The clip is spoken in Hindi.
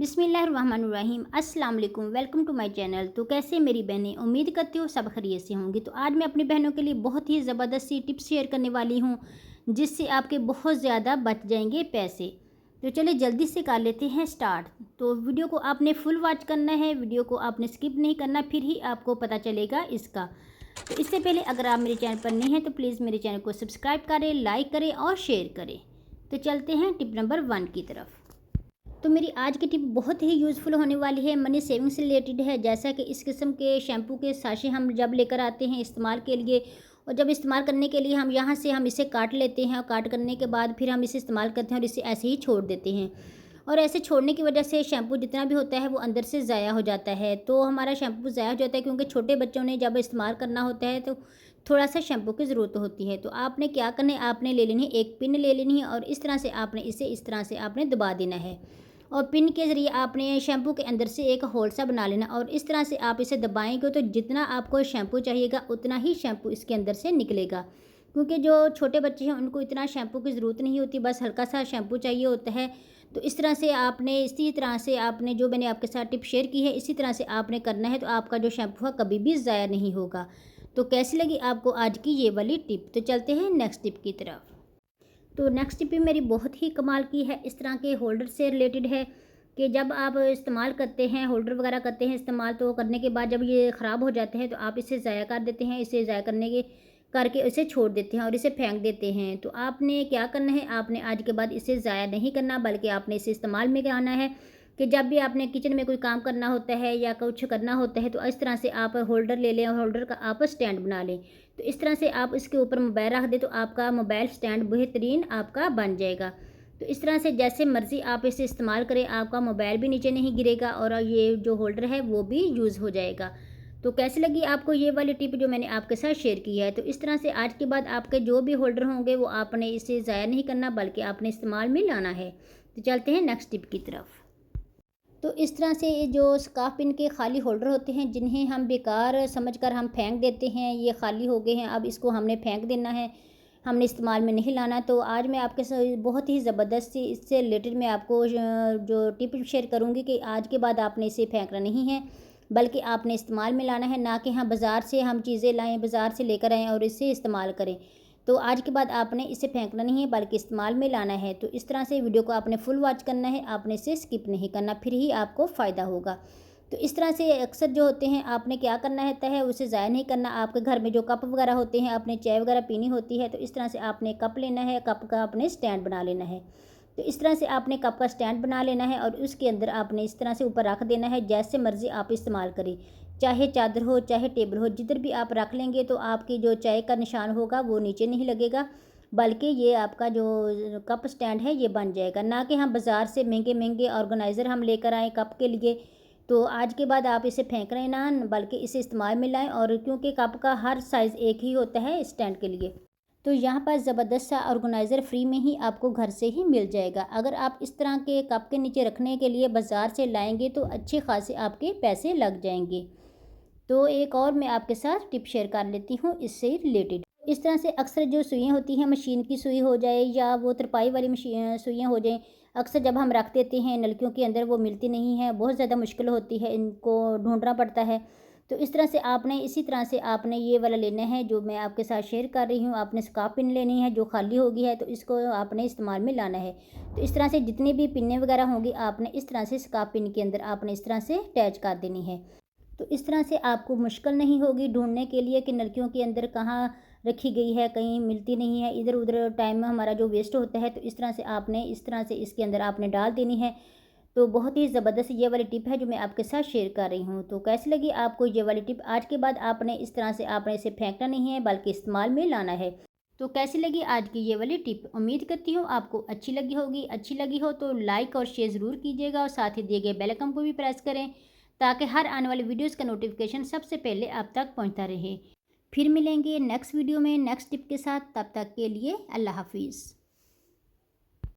बिस्मिल्लाहिर्रहमानिर्रहीम अस्सलाम वालेकुम। Welcome to my channel. तो कैसे मेरी बहनें, उम्मीद करती हो सब खैरियत से होंगी। तो आज मैं अपनी बहनों के लिए बहुत ही ज़बरदस्त सी टिप्स शेयर करने वाली हूँ जिससे आपके बहुत ज़्यादा बच जाएंगे पैसे। तो चलिए जल्दी से कर लेते हैं स्टार्ट। तो वीडियो को आपने फुल वॉच करना है, वीडियो को आपने स्किप नहीं करना, फिर ही आपको पता चलेगा इसका। तो इससे पहले अगर आप मेरे चैनल पर नहीं हैं तो प्लीज़ मेरे चैनल को सब्सक्राइब करें, लाइक करें और शेयर करें। तो चलते हैं टिप नंबर 1 की तरफ। तो मेरी आज की टिप बहुत ही यूज़फुल होने वाली है, मनी सेविंग से रिलेटेड है। जैसा कि इस किस्म के शैम्पू के साशे हम जब लेकर आते हैं इस्तेमाल के लिए, और जब इस्तेमाल करने के लिए हम यहाँ से हम इसे काट लेते हैं और काट करने के बाद फिर हम इसे इस्तेमाल करते हैं और इसे ऐसे ही छोड़ देते हैं। और ऐसे छोड़ने की वजह से शैम्पू जितना भी होता है वो अंदर से ज़ाया हो जाता है। तो हमारा शैम्पू ज़ाया हो जाता है क्योंकि छोटे बच्चों ने जब इस्तेमाल करना होता है तो थोड़ा सा शैम्पू की ज़रूरत होती है। तो आपने क्या करना है, आपने ले लेनी है एक पिन ले लेनी है और इस तरह से आपने इसे इस तरह से आपने दबा देना है। और पिन के ज़रिए आपने शैम्पू के अंदर से एक होल सा बना लेना और इस तरह से आप इसे दबाएंगे तो जितना आपको शैम्पू चाहिएगा उतना ही शैम्पू इसके अंदर से निकलेगा। क्योंकि जो छोटे बच्चे हैं उनको इतना शैम्पू की ज़रूरत नहीं होती, बस हल्का सा शैम्पू चाहिए होता है। तो इस तरह से आपने इसी तरह से आपने जो मैंने आपके साथ टिप शेयर की है इसी तरह से आपने करना है, तो आपका जो शैम्पू है कभी भी ज़ाया नहीं होगा। तो कैसी लगी आपको आज की ये वाली टिप? तो चलते हैं नेक्स्ट टिप की तरफ। तो नेक्स्ट टिप भी मेरी बहुत ही कमाल की है, इस तरह के होल्डर से रिलेटेड है कि जब आप इस्तेमाल करते हैं, होल्डर वगैरह करते हैं इस्तेमाल, तो करने के बाद जब ये ख़राब हो जाते हैं तो आप इसे ज़ाया कर देते हैं। इसे ज़ाया करने के करके इसे छोड़ देते हैं और इसे फेंक देते हैं। तो आपने क्या करना है, आपने आज के बाद इसे ज़ाया नहीं करना बल्कि आपने इसे इस्तेमाल में आना है कि जब भी आपने किचन में कोई काम करना होता है या कुछ करना होता है तो इस तरह से आप होल्डर ले लें और होल्डर का आप स्टैंड बना लें। तो इस तरह से आप इसके ऊपर मोबाइल रख दें तो आपका मोबाइल स्टैंड बेहतरीन आपका बन जाएगा। तो इस तरह से जैसे मर्ज़ी आप इसे इस्तेमाल करें, आपका मोबाइल भी नीचे नहीं गिरेगा और ये जो होल्डर है वो भी यूज़ हो जाएगा। तो कैसी लगी आपको ये वाली टिप जो मैंने आपके साथ शेयर की है? तो इस तरह से आज के बाद आपके जो भी होल्डर होंगे वो आपने इसे ज़ाया नहीं करना बल्कि आपने इस्तेमाल में लाना है। तो चलते हैं नेक्स्ट टिप की तरफ। तो इस तरह से ये जो स्कार्फ पिन के खाली होल्डर होते हैं जिन्हें हम बेकार समझकर हम फेंक देते हैं, ये खाली हो गए हैं, अब इसको हमने फेंक देना है, हमने इस्तेमाल में नहीं लाना। तो आज मैं आपके साथ बहुत ही ज़बरदस्त सी इससे रिलेटेड मैं आपको जो टिप शेयर करूँगी कि आज के बाद आपने इसे फेंकना नहीं है बल्कि आपने इस्तेमाल में लाना है, ना कि हाँ बाज़ार से हम चीज़ें लाएँ, बाज़ार से लेकर आएँ और इसे इस्तेमाल करें। तो आज के बाद आपने इसे फेंकना नहीं है बल्कि इस्तेमाल में लाना है। तो इस तरह से वीडियो को आपने फुल वॉच करना है, आपने इसे स्किप नहीं करना, फिर ही आपको फ़ायदा होगा। तो इस तरह से अक्सर जो होते हैं आपने क्या करना रहता है, उसे ज़ाया नहीं करना। आपके घर में जो कप वगैरह होते हैं, आपने चाय वगैरह पीनी होती है तो इस तरह से आपने कप लेना है, कप का आपने स्टैंड बना लेना है। तो इस तरह से आपने कप का स्टैंड बना लेना है और उसके अंदर आपने इस तरह से ऊपर रख देना है, जैसे मर्ज़ी आप इस्तेमाल करें, चाहे चादर हो चाहे टेबल हो, जिधर भी आप रख लेंगे तो आपकी जो चाय का निशान होगा वो नीचे नहीं लगेगा बल्कि ये आपका जो कप स्टैंड है ये बन जाएगा। ना कि हम बाज़ार से महंगे महंगे ऑर्गेनाइज़र हम लेकर आएँ कप के लिए। तो आज के बाद आप इसे फेंक रहे ना बल्कि इसे इस्तेमाल में लाएँ, और क्योंकि कप का हर साइज़ एक ही होता है स्टैंड के लिए, तो यहाँ पर ज़बरदस्त सा ऑर्गेनाइज़र फ्री में ही आपको घर से ही मिल जाएगा। अगर आप इस तरह के कप के नीचे रखने के लिए बाज़ार से लाएंगे तो अच्छे खासे आपके पैसे लग जाएंगे। तो एक और मैं आपके साथ टिप शेयर कर लेती हूँ इससे रिलेटेड। इस तरह से अक्सर जो सुइयाँ होती हैं, मशीन की सुई हो जाए या वो तरपाई वाली मशीन सुइयाँ हो जाएँ, अक्सर जब हम रख देते हैं नलकियों के अंदर वो मिलती नहीं है, बहुत ज़्यादा मुश्किल होती है, इनको ढूंढना पड़ता है। तो इस तरह से आपने इसी तरह से आपने ये वाला लेना है जो मैं आपके साथ शेयर कर रही हूँ। आपने स्कार्फ पिन लेनी है जो खाली होगी है तो इसको आपने इस्तेमाल में लाना है। तो इस तरह से जितनी भी पिनें वगैरह होंगी आपने इस तरह से स्कार्फ पिन के अंदर आपने इस तरह से अटैच कर देनी है। तो इस तरह से आपको मुश्किल नहीं होगी ढूंढने के लिए कि नलकियों के अंदर कहाँ रखी गई है, कहीं मिलती नहीं है, इधर उधर टाइम हमारा जो वेस्ट होता है। तो इस तरह से आपने इस तरह से इसके अंदर आपने डाल देनी है। तो बहुत ही ज़बरदस्त ये वाली टिप है जो मैं आपके साथ शेयर कर रही हूँ। तो कैसी लगी आपको ये वाली टिप? आज के बाद आपने इस तरह से आपने इसे फेंकना नहीं है बल्कि इस्तेमाल में लाना है। तो कैसी लगी आज की ये वाली टिप? उम्मीद करती हूँ आपको अच्छी लगी होगी। अच्छी लगी हो तो लाइक और शेयर ज़रूर कीजिएगा और साथ ही दिए गए बेल आइकन को भी प्रेस करें ताकि हर आने वाली वीडियोज़ का नोटिफिकेशन सबसे पहले आप तक पहुँचता रहे। फिर मिलेंगे नेक्स्ट वीडियो में नेक्स्ट टिप के साथ, तब तक के लिए अल्लाह हाफिज़।